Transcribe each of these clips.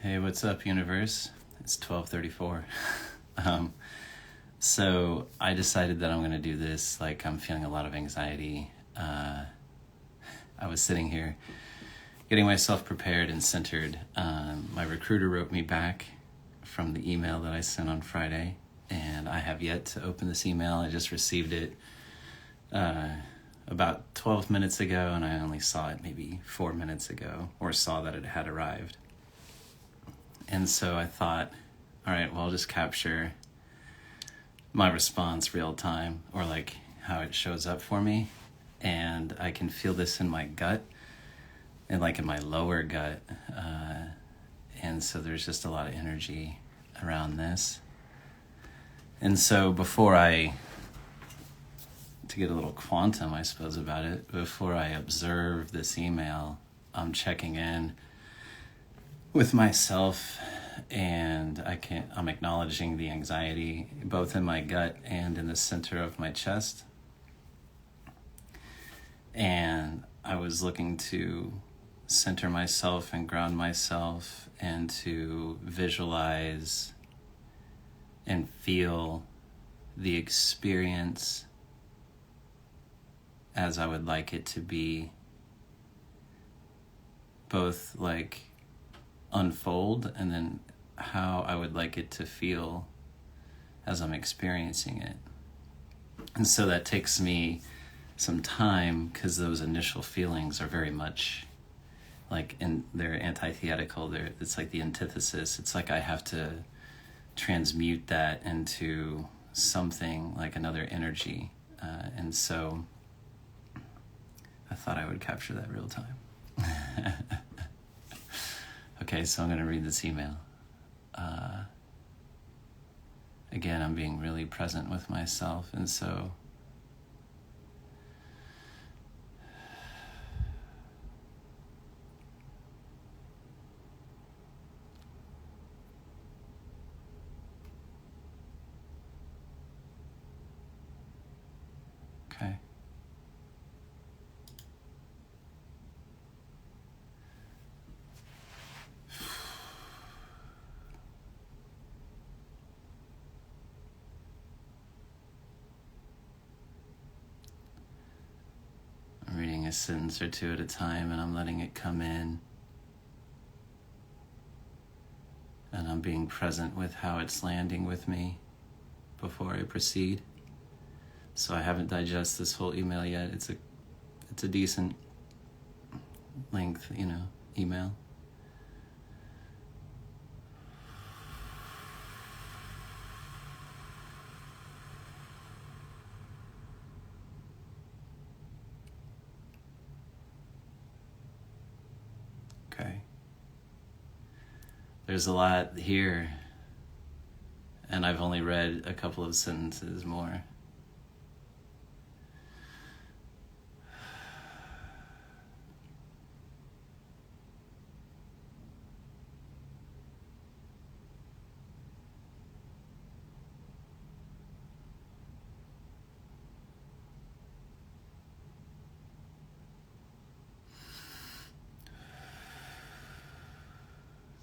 Hey, what's up, universe? It's 12:34. um, so I decided that I'm going to do this. Like, I'm feeling a lot of anxiety. I was sitting here getting myself prepared and centered. My recruiter wrote me back from the email that I sent on Friday, and I have yet to open this email. I just received it about 12 minutes ago, and I only saw it maybe 4 minutes ago, or saw that it had arrived. And so I thought, all right, well, I'll just capture my response real time, or like how it shows up for me. And I can feel this in my gut and like in my lower gut. And so there's just a lot of energy around this. And so to get a little quantum, I suppose, about it, before I observe this email, I'm checking in with myself, and I'm acknowledging the anxiety both in my gut and in the center of my chest. And I was looking to center myself and ground myself and to visualize and feel the experience as I would like it to be, both like unfold and then how I would like it to feel as I'm experiencing it. And so that takes me some time, because those initial feelings are very much like, they're antithetical. It's like the antithesis. It's like I have to transmute that into something like another energy. And so I thought I would capture that real time. Okay, so I'm going to read this email. Again, I'm being really present with myself, and so okay. I'm reading a sentence or two at a time, and I'm letting it come in. And I'm being present with how it's landing with me before I proceed. So I haven't digested this whole email yet. It's a decent length, email. Okay. There's a lot here, and I've only read a couple of sentences more.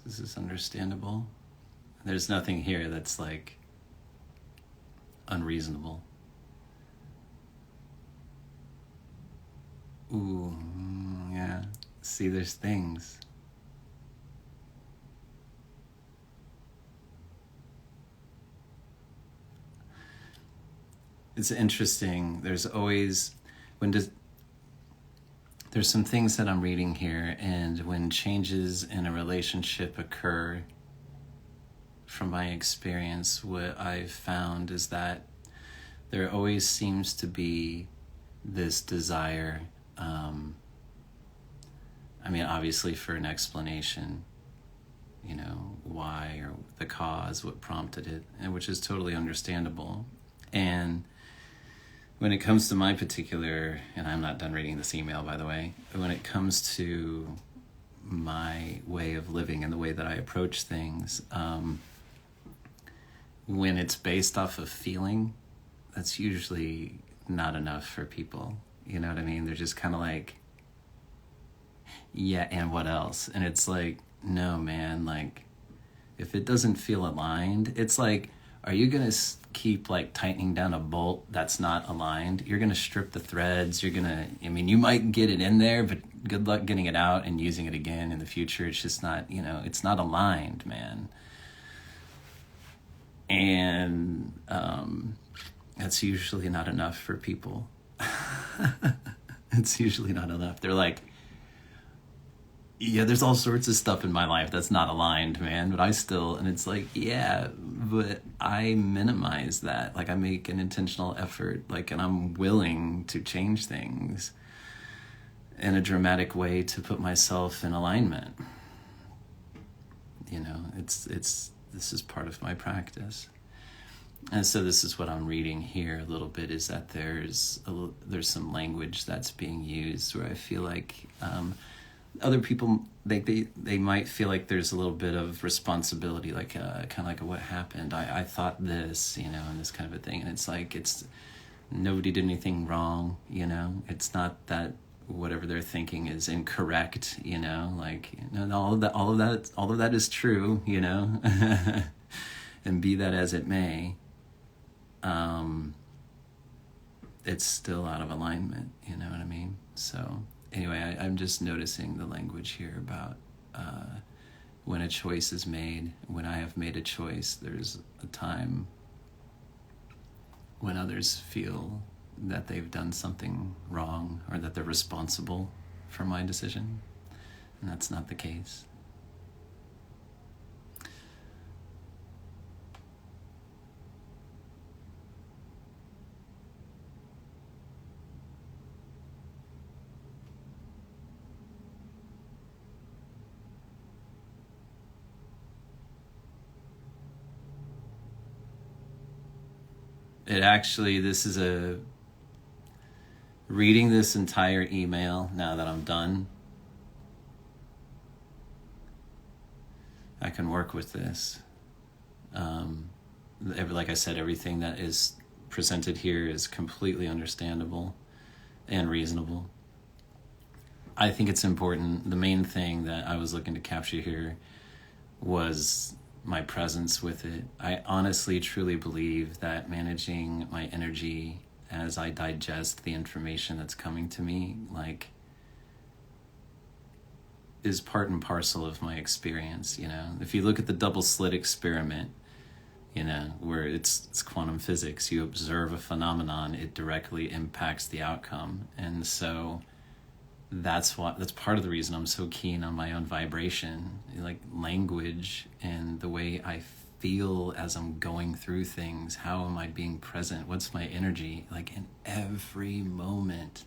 This is understandable. There's nothing here that's like unreasonable. Ooh, yeah. See, there's things. It's interesting. There's some things that I'm reading here, and when changes in a relationship occur, from my experience, what I've found is that there always seems to be this desire, obviously for an explanation, why, or the cause, what prompted it, and which is totally understandable. And when it comes to my particular, and I'm not done reading this email, by the way, when it comes to my way of living and the way that I approach things, when it's based off of feeling, that's usually not enough for people. You know what I mean? They're just kind of like, yeah, and what else? And it's like, no, man, like, if it doesn't feel aligned, it's like, are you going to keep like tightening down a bolt that's not aligned? You're going to strip the threads. You're going to, I mean, you might get it in there, but good luck getting it out and using it again in the future. It's just not, you know, it's not aligned, man. And that's usually not enough for people. It's usually not enough. They're like, yeah, there's all sorts of stuff in my life that's not aligned, man, but I still, and it's like, yeah, but I minimize that. Like, I make an intentional effort, like, and I'm willing to change things in a dramatic way to put myself in alignment. You know, this is part of my practice. And so this is what I'm reading here a little bit, is that there's some language that's being used where I feel like other people, they might feel like there's a little bit of responsibility, like kind of like what happened. I thought this, you know, and this kind of a thing. And it's like, nobody did anything wrong, you know. It's not that whatever they're thinking is incorrect, you know, like, you know, all of that is true, you know. And be that as it may, it's still out of alignment, you know what I mean? So anyway, I'm just noticing the language here about when a choice is made. When I have made a choice, there's a time when others feel that they've done something wrong or that they're responsible for my decision, and that's not the case. It actually, reading this entire email now that I'm done, I can work with this. Like I said, everything that is presented here is completely understandable and reasonable. I think it's important. The main thing that I was looking to capture here was my presence with it. I honestly, truly believe that managing my energy as I digest the information that's coming to me, like, is part and parcel of my experience, you know. If you look at the double slit experiment, you know, where it's quantum physics, you observe a phenomenon, it directly impacts the outcome. And so that's part of the reason I'm so keen on my own vibration, like language and the way I feel as I'm going through things. How am I being present? What's my energy? Like, in every moment.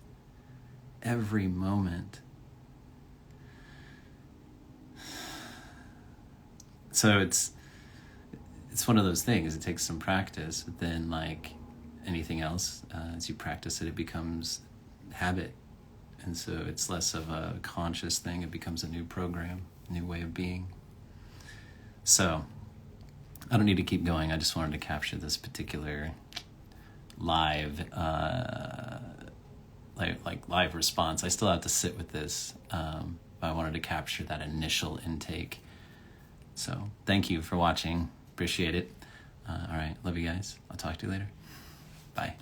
So it's one of those things. It takes some practice, but then, like anything else, as you practice it, it becomes habit. And so it's less of a conscious thing. It becomes a new program, a new way of being. So I don't need to keep going. I just wanted to capture this particular live, live response. I still have to sit with this, but I wanted to capture that initial intake. So thank you for watching. Appreciate it. All right. Love you guys. I'll talk to you later. Bye.